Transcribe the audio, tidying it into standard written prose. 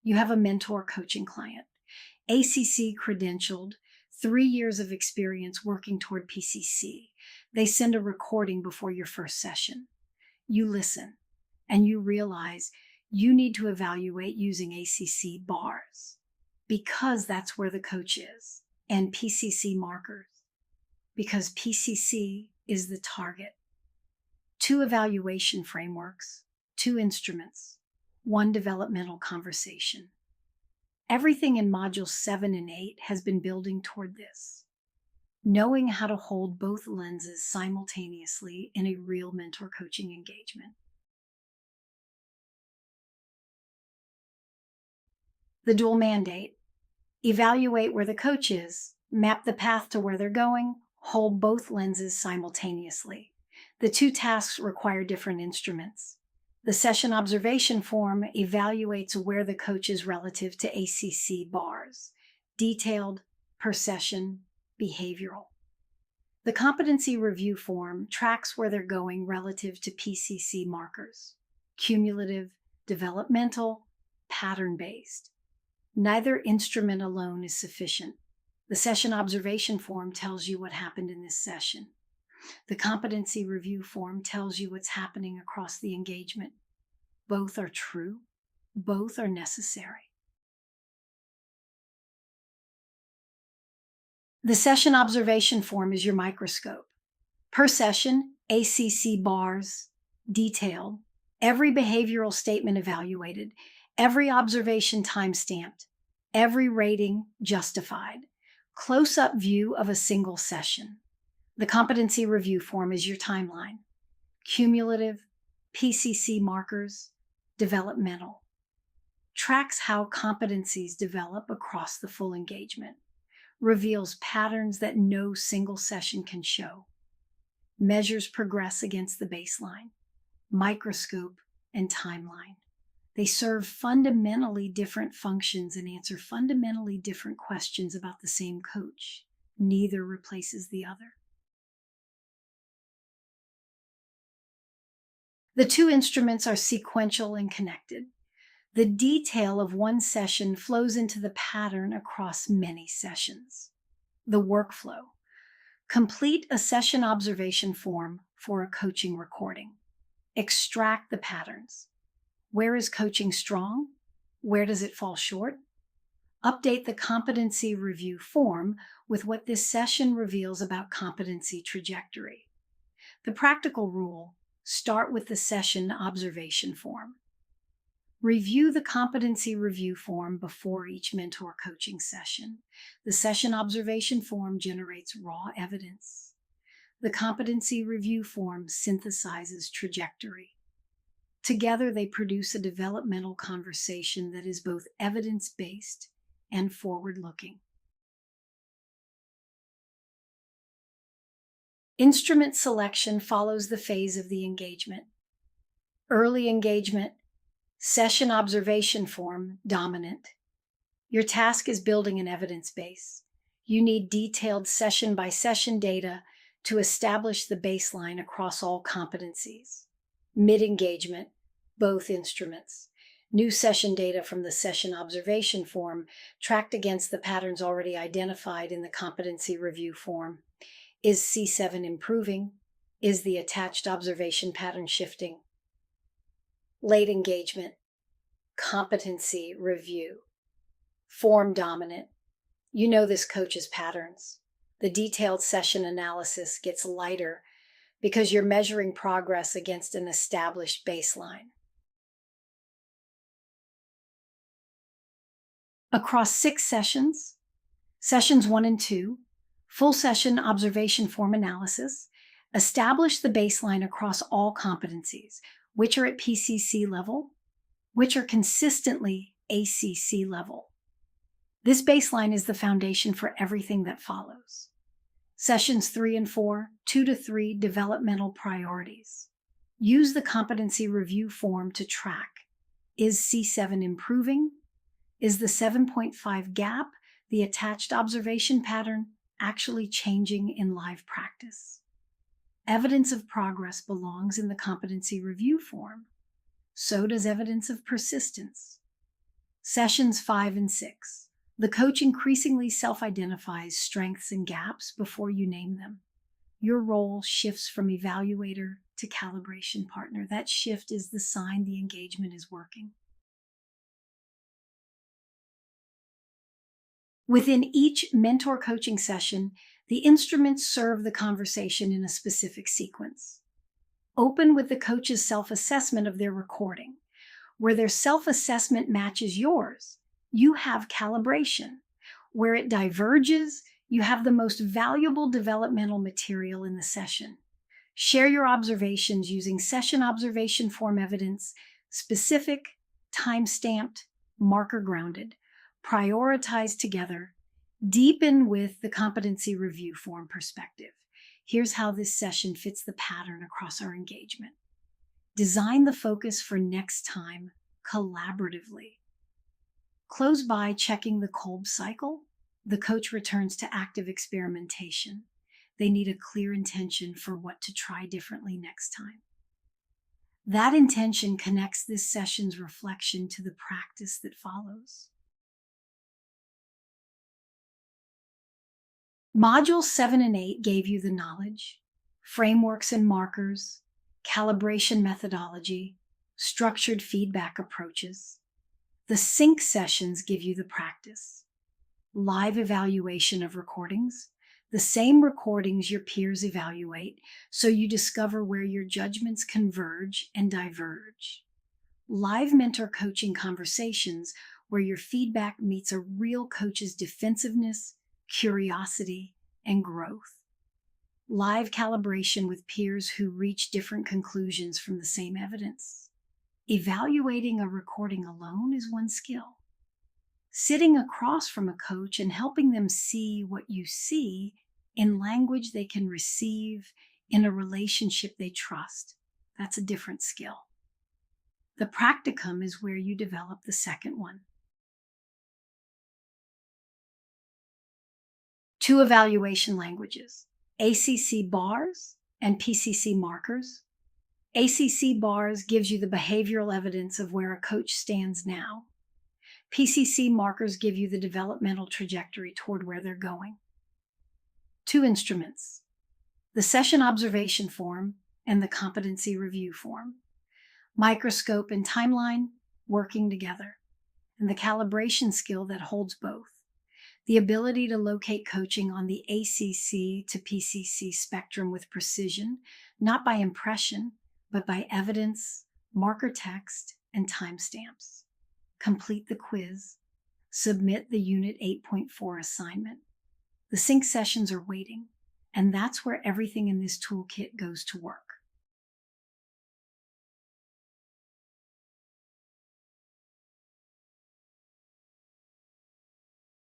You have a mentor coaching client, ACC credentialed, 3 years of experience working toward PCC. They send a recording before your first session. You listen, and you realize you need to evaluate using ACC bars because that's where the coach is, and PCC markers because PCC is the target. 2 evaluation frameworks, 2 instruments, 1 developmental conversation. Everything in Modules 7 and 8 has been building toward this. Knowing how to hold both lenses simultaneously in a real mentor coaching engagement. The dual mandate. Evaluate where the coach is, map the path to where they're going, hold both lenses simultaneously. The 2 tasks require different instruments. The session observation form evaluates where the coach is relative to ACC bars, detailed, per session, behavioral. The competency review form tracks where they're going relative to PCC markers, cumulative, developmental, pattern-based. Neither instrument alone is sufficient. The session observation form tells you what happened in this session. The competency review form tells you what's happening across the engagement. Both are true. Both are necessary. The session observation form is your microscope. Per session, ACC bars, detailed, every behavioral statement evaluated, every observation time-stamped, every rating justified. Close-up view of a single session. The competency review form is your timeline. Cumulative, PCC markers, developmental. Tracks how competencies develop across the full engagement. Reveals patterns that no single session can show. Measures progress against the baseline, microscope, and timeline. They serve fundamentally different functions and answer fundamentally different questions about the same coach. Neither replaces the other. The 2 instruments are sequential and connected. The detail of one session flows into the pattern across many sessions. The workflow. Complete a session observation form for a coaching recording. Extract the patterns. Where is coaching strong? Where does it fall short? Update the competency review form with what this session reveals about competency trajectory. The practical rule: start with the session observation form. Review the competency review form before each mentor coaching session. The session observation form generates raw evidence. The competency review form synthesizes trajectory. Together, they produce a developmental conversation that is both evidence-based and forward-looking. Instrument selection follows the phase of the engagement. Early engagement, session observation form dominant. Your task is building an evidence base. You need detailed session-by-session data to establish the baseline across all competencies. Mid-engagement, both instruments. New session data from the session observation form tracked against the patterns already identified in the competency review form. Is C7 improving? Is the attached observation pattern shifting? Late engagement, competency review. Form dominant. You know this coach's patterns. The detailed session analysis gets lighter because you're measuring progress against an established baseline. Across 6 sessions, sessions 1 and 2, full session observation form analysis, establish the baseline across all competencies, which are at PCC level, which are consistently ACC level. This baseline is the foundation for everything that follows. Sessions 3 and 4, 2 to 3 developmental priorities. Use the competency review form to track. Is C7 improving? Is the 7.5 gap, the attached observation pattern, actually changing in live practice? Evidence of progress belongs in the competency review form. So does evidence of persistence. Sessions 5 and 6. The coach increasingly self-identifies strengths and gaps before you name them. Your role shifts from evaluator to calibration partner. That shift is the sign the engagement is working. Within each mentor coaching session, the instruments serve the conversation in a specific sequence. Open with the coach's self-assessment of their recording. Where their self-assessment matches yours, you have calibration. Where it diverges, you have the most valuable developmental material in the session. Share your observations using session observation form evidence, specific, time-stamped, marker-grounded. Prioritize together. Deepen with the competency review form perspective. Here's how this session fits the pattern across our engagement. Design the focus for next time collaboratively. Close by checking the Kolb cycle. The coach returns to active experimentation. They need a clear intention for what to try differently next time. That intention connects this session's reflection to the practice that follows. Modules 7 and 8 gave you the knowledge, frameworks and markers, calibration methodology, structured feedback approaches. The sync sessions give you the practice, live evaluation of recordings, the same recordings your peers evaluate, so you discover where your judgments converge and diverge. Live mentor coaching conversations where your feedback meets a real coach's defensiveness, curiosity, and growth. Live calibration with peers who reach different conclusions from the same evidence. Evaluating a recording alone is one skill. Sitting across from a coach and helping them see what you see in language they can receive, in a relationship they trust, that's a different skill. The practicum is where you develop the second one. 2 evaluation languages, ACC bars and PCC markers. ACC bars gives you the behavioral evidence of where a coach stands now. PCC markers give you the developmental trajectory toward where they're going. 2 instruments, the session observation form and the competency review form. Microscope and timeline working together, and the calibration skill that holds both. The ability to locate coaching on the ACC to PCC spectrum with precision, not by impression, but by evidence, marker text, and timestamps. Complete the quiz. Submit the Unit 8.4 assignment. The sync sessions are waiting, and that's where everything in this toolkit goes to work.